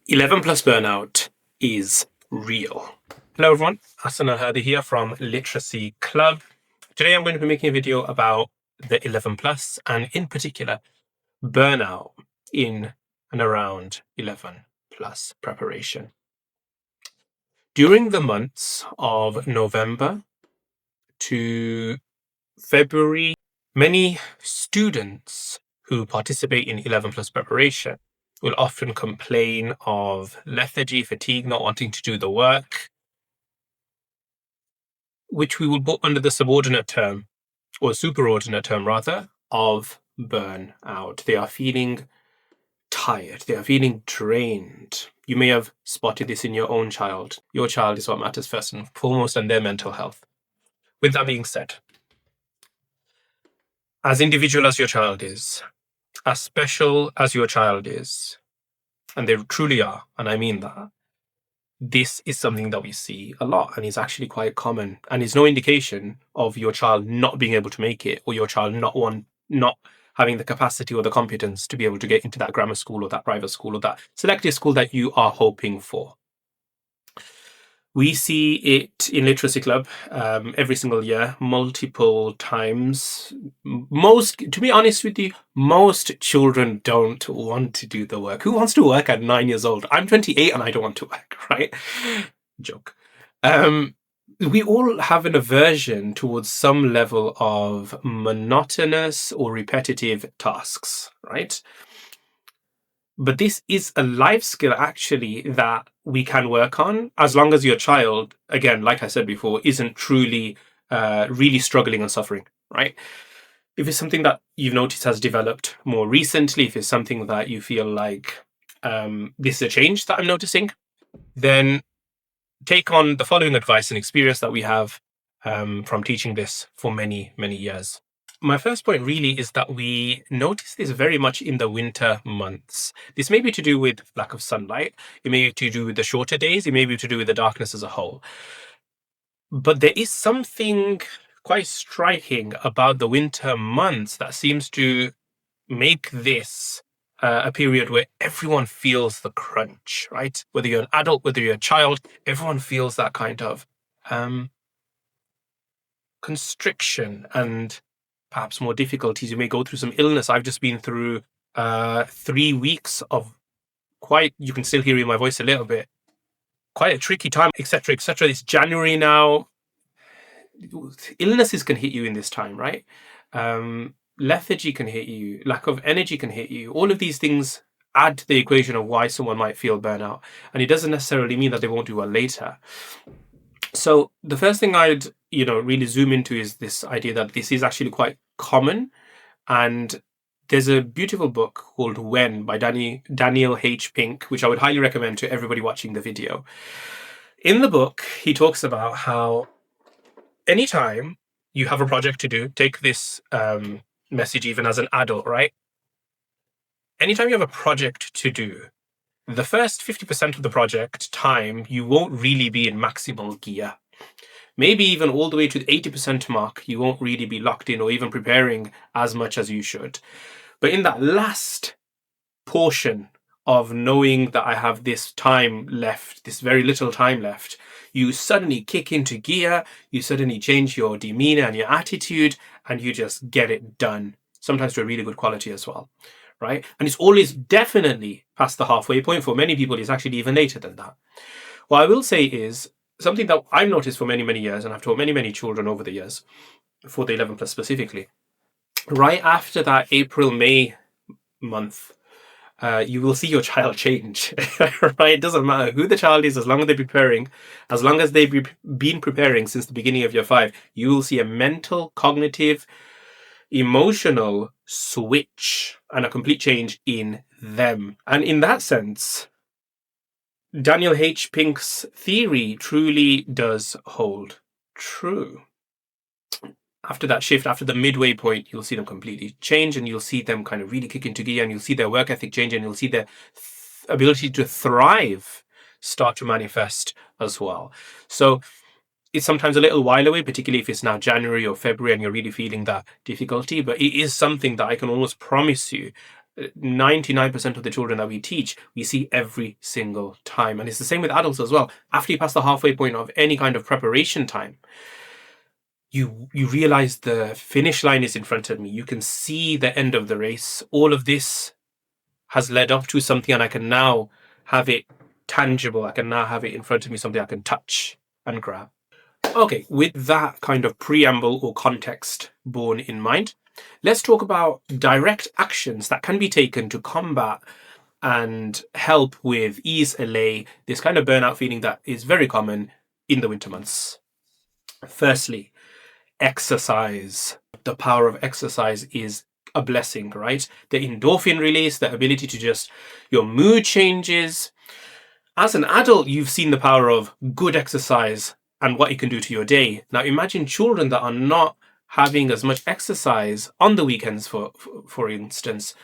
11 plus burnout is real. Hello everyone, Hassan Al-Hadi here from Literacy Club. Today I'm going to be making a video about the 11 plus and in particular burnout in and around 11 plus preparation. During the months of November to February, many students who participate in 11 plus preparation will often complain of lethargy, fatigue, not wanting to do the work, which we will put under the subordinate term, or superordinate term rather, of burnout. They are feeling tired. They are feeling drained. You may have spotted this in your own child. Your child is what matters first and foremost, and their mental health. With that being said, as individual as your child is, as special as your child is, and they truly are, and I mean that, this is something that we see a lot and is actually quite common and is no indication of your child not being able to make it or your child not having the capacity or the competence to be able to get into that grammar school or that private school or that selective school that you are hoping for. We see it in Literacy Club every single year, multiple times. To be honest with you, most children don't want to do the work. Who wants to work at 9 years old? I'm 28 and I don't want to work, right? Joke. We all have an aversion towards some level of monotonous or repetitive tasks, right? But this is a life skill actually that we can work on as long as your child, again, like I said before, isn't truly really struggling and suffering, right? If it's something that you've noticed has developed more recently, if it's something that you feel like this is a change that I'm noticing, then take on the following advice and experience that we have from teaching this for many, many years. My first point really is that we notice this very much in the winter months. This may be to do with lack of sunlight. It may be to do with the shorter days. It may be to do with the darkness as a whole. But there is something quite striking about the winter months that seems to make this a period where everyone feels the crunch, right? Whether you're an adult, whether you're a child, everyone feels that kind of constriction and perhaps more difficulties. You may go through some illness. I've just been through 3 weeks of you can still hear in my voice a little bit, quite a tricky time, etc., etc. It's January now. Illnesses can hit you in this time, right? Lethargy can hit you. Lack of energy can hit you. All of these things add to the equation of why someone might feel burnout. And it doesn't necessarily mean that they won't do well later. So the first thing I'd really zoom into is this idea that this is actually quite common. And there's a beautiful book called When by Daniel H. Pink, which I would highly recommend to everybody watching the video. In the book, he talks about how anytime you have a project to do, take this message even as an adult, right? Anytime you have a project to do, the first 50% of the project time, you won't really be in maximal gear. Maybe even all the way to the 80% mark, you won't really be locked in or even preparing as much as you should. But in that last portion of knowing that I have this time left, this very little time left, you suddenly kick into gear, you suddenly change your demeanor and your attitude, and you just get it done. Sometimes to a really good quality as well, right? And it's always definitely past the halfway point. For many people, it's actually even later than that. What I will say is something that I've noticed for many, many years, and I've taught many, many children over the years, for the 11 plus specifically, right after that April-May month, you will see your child change, right? It doesn't matter who the child is, as long as they're preparing, as long as they've been preparing since the beginning of year 5, you will see a mental, cognitive, emotional switch and a complete change in them. And in that sense, Daniel H. Pink's theory truly does hold true. After that shift, after the midway point, you'll see them completely change and you'll see them kind of really kick into gear and you'll see their work ethic change and you'll see their ability to thrive start to manifest as well. So it's sometimes a little while away, particularly if it's now January or February and you're really feeling that difficulty, but it is something that I can almost promise you 99% of the children that we teach, we see every single time. And it's the same with adults as well. After you pass the halfway point of any kind of preparation time, you realize the finish line is in front of me. You can see the end of the race. All of this has led up to something, and I can now have it tangible. I can now have it in front of me, something I can touch and grab. Okay, with that kind of preamble or context borne in mind, let's talk about direct actions that can be taken to combat and help with ease, allay this kind of burnout feeling that is very common in the winter months. Firstly, exercise. The power of exercise is a blessing, right? The endorphin release, the ability to just, your mood changes. As an adult, you've seen the power of good exercise and what it can do to your day. Now imagine children that are not having as much exercise on the weekends, for instance,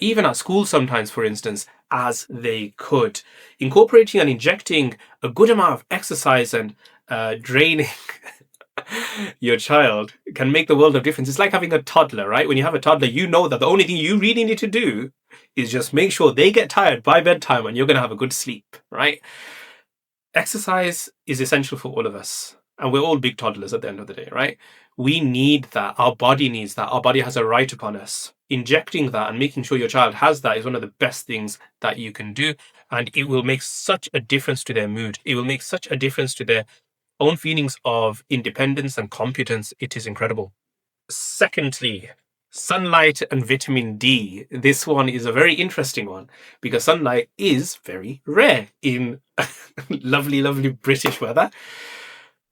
even at school sometimes, for instance, as they could. Incorporating and injecting a good amount of exercise and draining your child can make the world of difference. It's like having a toddler, right? When you have a toddler, you know that the only thing you really need to do is just make sure they get tired by bedtime and you're going to have a good sleep, right? Exercise is essential for all of us. And we're all big toddlers at the end of the day, right? We need that. Our body needs that. Our body has a right upon us. Injecting that and making sure your child has that is one of the best things that you can do. And it will make such a difference to their mood. It will make such a difference to their own feelings of independence and competence. It is incredible. Secondly, sunlight and vitamin D. This one is a very interesting one because sunlight is very rare in lovely, lovely British weather.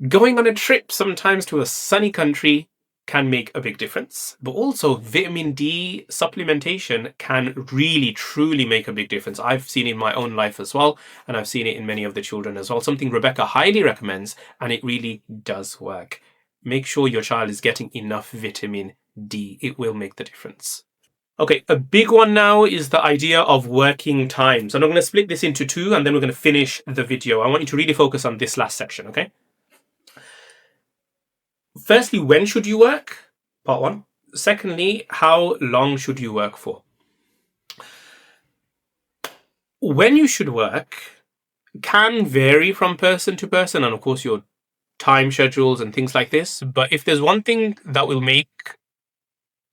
Going on a trip sometimes to a sunny country can make a big difference, but also vitamin D supplementation can really, truly make a big difference. I've seen it in my own life as well, and I've seen it in many of the children as well. Something Rebecca highly recommends, and it really does work. Make sure your child is getting enough vitamin D. It will make the difference. Okay, a big one now is the idea of working times. And I'm going to split this into two, and then we're going to finish the video. I want you to really focus on this last section, okay? Firstly, when should you work? Part one. Secondly, how long should you work for? When you should work can vary from person to person, and of course your time schedules and things like this. But if there's one thing that will make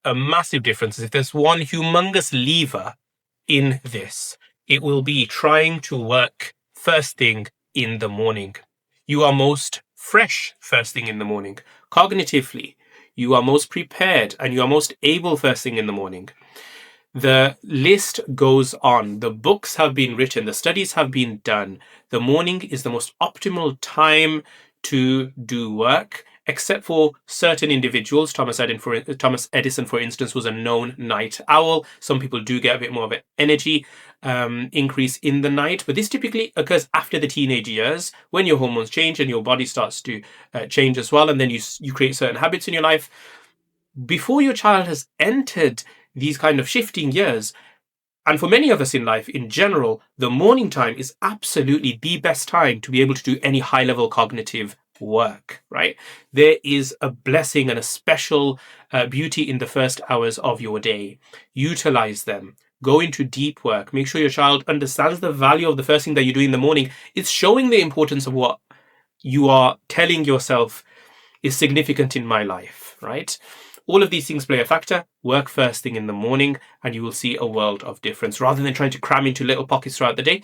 a massive difference, if there's one humongous lever in this, it will be trying to work first thing in the morning. You are most fresh first thing in the morning. Cognitively, you are most prepared and you are most able first thing in the morning. The list goes on. The books have been written. The studies have been done. The morning is the most optimal time to do work, except for certain individuals. Thomas Edison, for instance, was a known night owl. Some people do get a bit more of an energy increase in the night, but this typically occurs after the teenage years when your hormones change and your body starts to change as well, and then you create certain habits in your life. Before your child has entered these kind of shifting years, and for many of us in life in general, the morning time is absolutely the best time to be able to do any high-level cognitive work, right? There is a blessing and a special beauty in the first hours of your day. Utilize them. Go into deep work. Make sure your child understands the value of the first thing that you do in the morning. It's showing the importance of what you are telling yourself is significant in my life, right? All of these things play a factor. Work first thing in the morning and you will see a world of difference rather than trying to cram into little pockets throughout the day.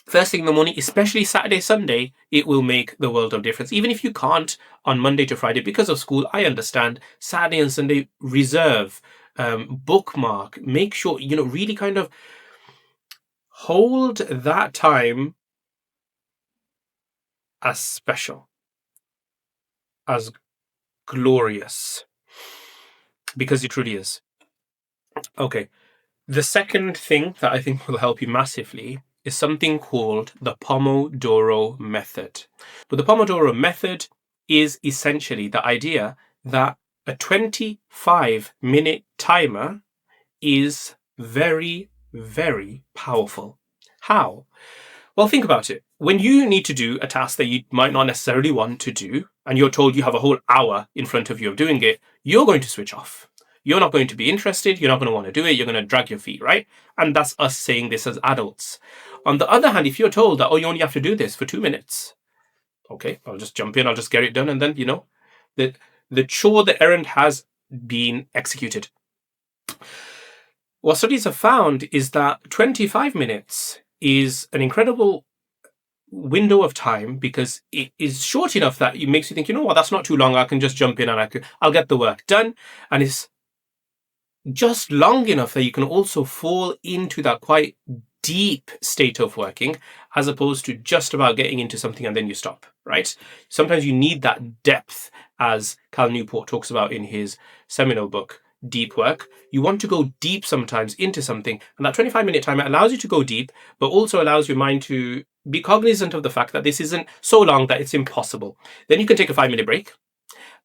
First thing in the morning, especially Saturday, Sunday, it will make the world of difference. Even if you can't on Monday to Friday because of school, I understand. Saturday and Sunday, reserve, bookmark, make sure, really kind of hold that time as special, as glorious, because it truly is. Okay, the second thing that I think will help you massively is something called the Pomodoro method. But the Pomodoro method is essentially the idea that a 25-minute timer is very, very powerful. How? Well, think about it. When you need to do a task that you might not necessarily want to do, and you're told you have a whole hour in front of you of doing it, you're going to switch off. you're not going to be interested, you're not going to want to do it, you're going to drag your feet, right? And that's us saying this as adults. On the other hand, if you're told that, oh, you only have to do this for 2 minutes, okay, I'll just jump in, I'll just get it done, and then, the chore, the errand has been executed. What studies have found is that 25 minutes is an incredible window of time because it is short enough that it makes you think, you know what, that's not too long, I can just jump in and I'll get the work done. And it's just long enough that you can also fall into that quite deep state of working, as opposed to just about getting into something and then you stop, right? Sometimes you need that depth, as Cal Newport talks about in his seminal book, Deep Work. You want to go deep sometimes into something, and that 25-minute timer allows you to go deep, but also allows your mind to be cognizant of the fact that this isn't so long that it's impossible. Then you can take a 5-minute break,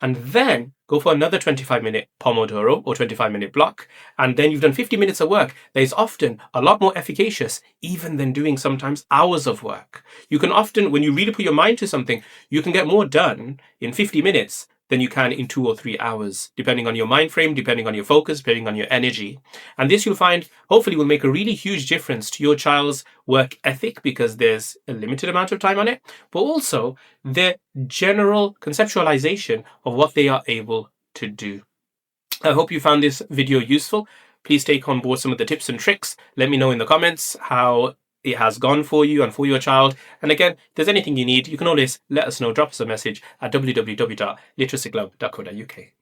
and then go for another 25-minute Pomodoro or 25-minute block, and then you've done 50 minutes of work that is often a lot more efficacious even than doing sometimes hours of work. You can often, when you really put your mind to something, you can get more done in 50 minutes than you can in 2 or 3 hours, depending on your mind frame, depending on your focus, depending on your energy. And this, you'll find, hopefully will make a really huge difference to your child's work ethic, because there's a limited amount of time on it, but also their general conceptualization of what they are able to do. I hope you found this video useful. Please take on board some of the tips and tricks. Let me know in the comments how it has gone for you and for your child. And again, if there's anything you need, you can always let us know. Drop us a message at www.literacyclub.co.uk.